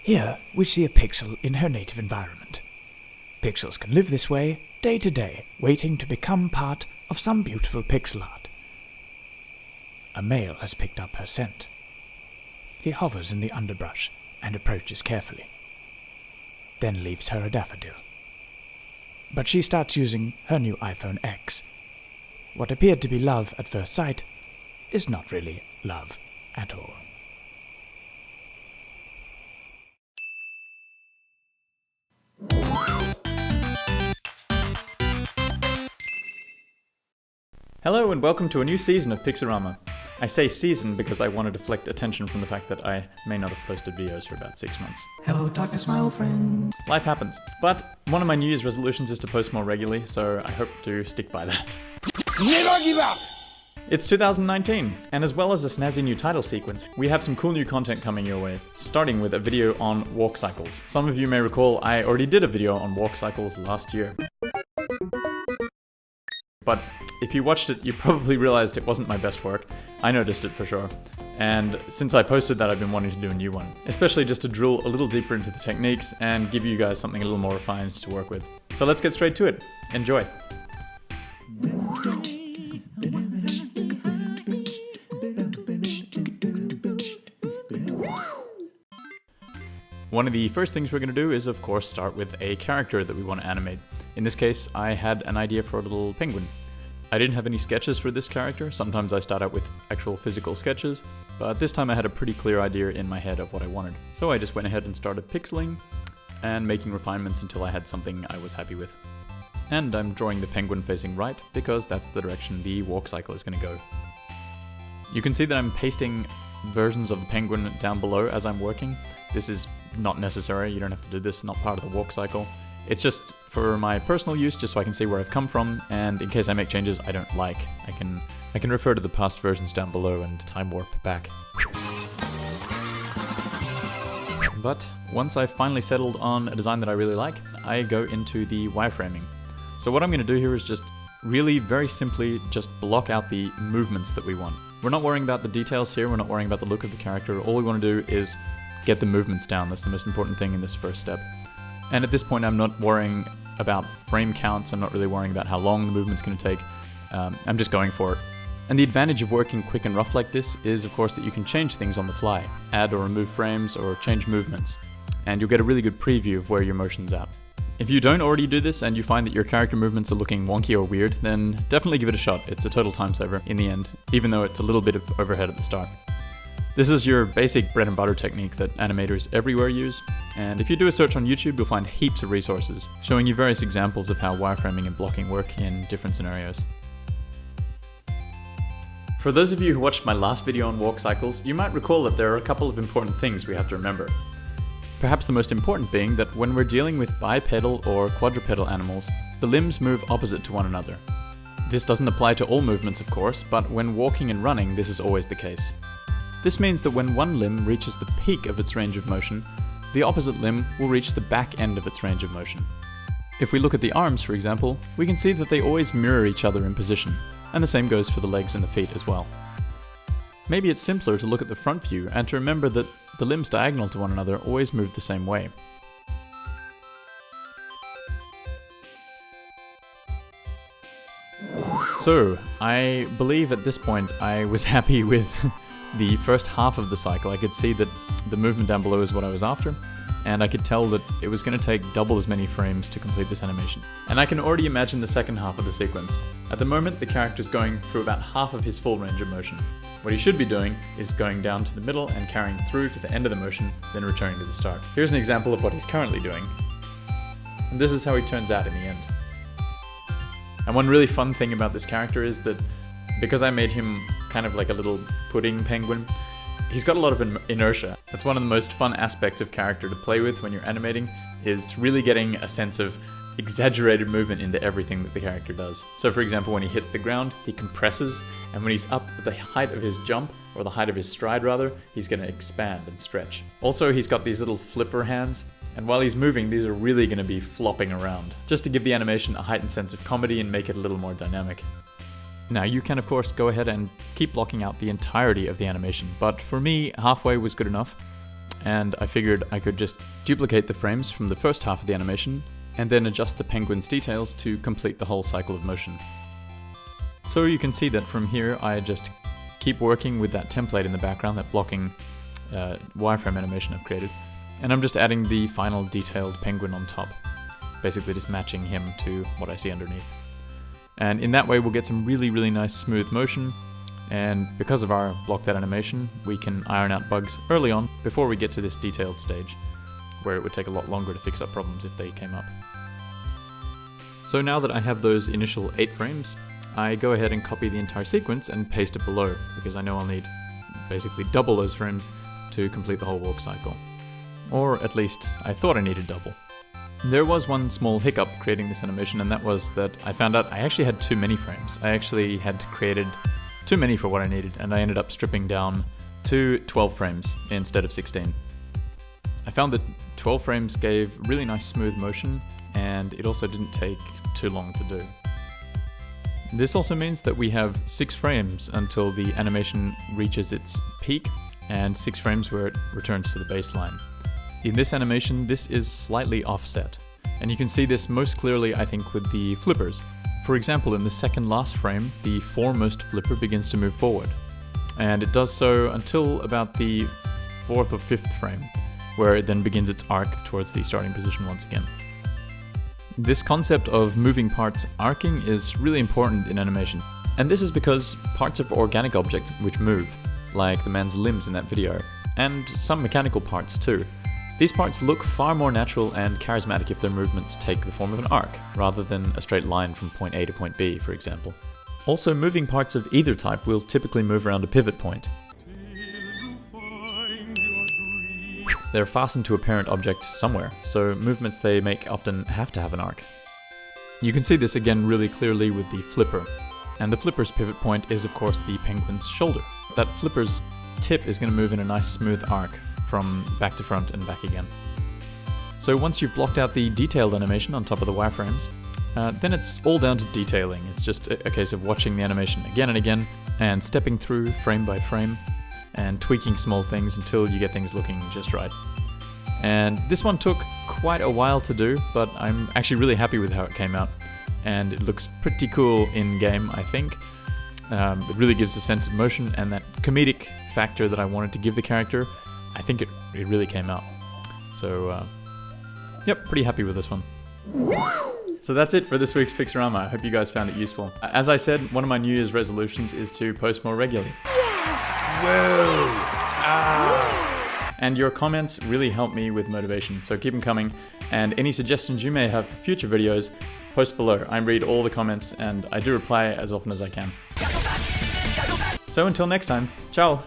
Here we see a pixel in her native environment. Pixels can live this way, day to day, waiting to become part of some beautiful pixel art. A male has picked up her scent. He hovers in the underbrush and approaches carefully, then leaves her a daffodil. But she starts using her new iPhone X. What appeared to be love at first sight is not really love at all. Hello and welcome to a new season of Pixorama. I say season because I want to deflect attention from the fact that I may not have posted videos for about 6 months. Hello darkness, my old friend. Life happens. But one of my New Year's resolutions is to post more regularly, so I hope to stick by that. Never give up! It's 2019, and as well as a snazzy new title sequence, we have some cool new content coming your way, starting with a video on walk cycles. Some of you may recall I already did a video on walk cycles last year. But if you watched it, you probably realized it wasn't my best work. I noticed it for sure. And since I posted that, I've been wanting to do a new one, especially just to drill a little deeper into the techniques and give you guys something a little more refined to work with. So let's get straight to it. Enjoy. One of the first things we're going to do is, of course, start with a character that we want to animate. In this case, I had an idea for a little penguin. I didn't have any sketches for this character. Sometimes I start out with actual physical sketches, but this time I had a pretty clear idea in my head of what I wanted. So I just went ahead and started pixeling and making refinements until I had something I was happy with. And I'm drawing the penguin facing right because that's the direction the walk cycle is going to go. You can see that I'm pasting versions of the penguin down below as I'm working. This is not necessary, you don't have to do this, not part of the walk cycle. It's just for my personal use, just so I can see where I've come from, and in case I make changes I don't like, I can refer to the past versions down below and time warp back. But once I've finally settled on a design that I really like, I go into the wireframing. So what I'm going to do here is just really very simply just block out the movements that we want. We're not worrying about the details here, we're not worrying about the look of the character, all we want to do is get the movements down. That's the most important thing in this first step. And at this point I'm not worrying about frame counts, I'm not really worrying about how long the movement's going to take, I'm just going for it. And the advantage of working quick and rough like this is of course that you can change things on the fly, add or remove frames or change movements, and you'll get a really good preview of where your motion's at. If you don't already do this and you find that your character movements are looking wonky or weird, then definitely give it a shot. It's a total time saver in the end, even though it's a little bit of overhead at the start. This is your basic bread and butter technique that animators everywhere use, and if you do a search on YouTube you'll find heaps of resources showing you various examples of how wireframing and blocking work in different scenarios. For those of you who watched my last video on walk cycles, you might recall that there are a couple of important things we have to remember. Perhaps the most important being that when we're dealing with bipedal or quadrupedal animals, the limbs move opposite to one another. This doesn't apply to all movements of course, but when walking and running this is always the case. This means that when one limb reaches the peak of its range of motion, the opposite limb will reach the back end of its range of motion. If we look at the arms, for example, we can see that they always mirror each other in position, and the same goes for the legs and the feet as well. Maybe it's simpler to look at the front view and to remember that the limbs diagonal to one another always move the same way. So, I believe at this point I was happy with the first half of the cycle. I could see that the movement down below is what I was after, and I could tell that it was going to take double as many frames to complete this animation. And I can already imagine the second half of the sequence. At the moment, the character's going through about half of his full range of motion. What he should be doing is going down to the middle and carrying through to the end of the motion, then returning to the start. Here's an example of what he's currently doing. And this is how he turns out in the end. And one really fun thing about this character is that because I made him kind of like a little pudding penguin, he's got a lot of inertia. That's one of the most fun aspects of character to play with when you're animating, is really getting a sense of exaggerated movement into everything that the character does. So for example, when he hits the ground, he compresses, and when he's up at the height of his jump, or the height of his stride rather, he's going to expand and stretch. Also, he's got these little flipper hands, and while he's moving, these are really going to be flopping around, just to give the animation a heightened sense of comedy and make it a little more dynamic. Now you can of course go ahead and keep blocking out the entirety of the animation, but for me halfway was good enough. and I figured I could just duplicate the frames from the first half of the animation and then adjust the penguin's details to complete the whole cycle of motion. So you can see that from here I just keep working with that template in the background, that blocking wireframe animation I've created, and I'm just adding the final detailed penguin on top, basically just matching him to what I see underneath. And in that way we'll get some really nice smooth motion, and because of our blocked out animation we can iron out bugs early on before we get to this detailed stage, where it would take a lot longer to fix up problems if they came up. So now that I have those initial 8 frames, I go ahead and copy the entire sequence and paste it below, because I know I'll need basically double those frames to complete the whole walk cycle. Or at least I thought I needed double. There was one small hiccup creating this animation, and that was that I found out I actually had too many frames. I actually had created too many for what I needed, and I ended up stripping down to 12 frames instead of 16. I found that 12 frames gave really nice smooth motion, and it also didn't take too long to do. This also means that we have 6 frames until the animation reaches its peak, and 6 frames where it returns to the baseline. In this animation, this is slightly offset, and you can see this most clearly, I think, with the flippers. For example, in the second last frame, the foremost flipper begins to move forward, and it does so until about the 4th or 5th frame, where it then begins its arc towards the starting position once again. This concept of moving parts arcing is really important in animation, and this is because parts of organic objects which move, like the man's limbs in that video, and some mechanical parts too, these parts look far more natural and charismatic if their movements take the form of an arc, rather than a straight line from point A to point B, for example. Also, moving parts of either type will typically move around a pivot point. They're fastened to a parent object somewhere, so movements they make often have to have an arc. You can see this again really clearly with the flipper, and the flipper's pivot point is of course the penguin's shoulder. That flipper's tip is going to move in a nice smooth arc from back to front and back again. So once you've blocked out the detailed animation on top of the wireframes, then it's all down to detailing. It's just a case of watching the animation again and again, and stepping through frame by frame, and tweaking small things until you get things looking just right. And this one took quite a while to do, but I'm actually really happy with how it came out, and it looks pretty cool in game, I think. It really gives a sense of motion, and that comedic factor that I wanted to give the character, I think it really came out. So, yep, pretty happy with this one. So that's it for this week's Pixorama. I hope you guys found it useful. As I said, one of my New Year's resolutions is to post more regularly. And your comments really help me with motivation, so keep them coming. And any suggestions you may have for future videos, post below. I read all the comments, and I do reply as often as I can. So until next time, ciao!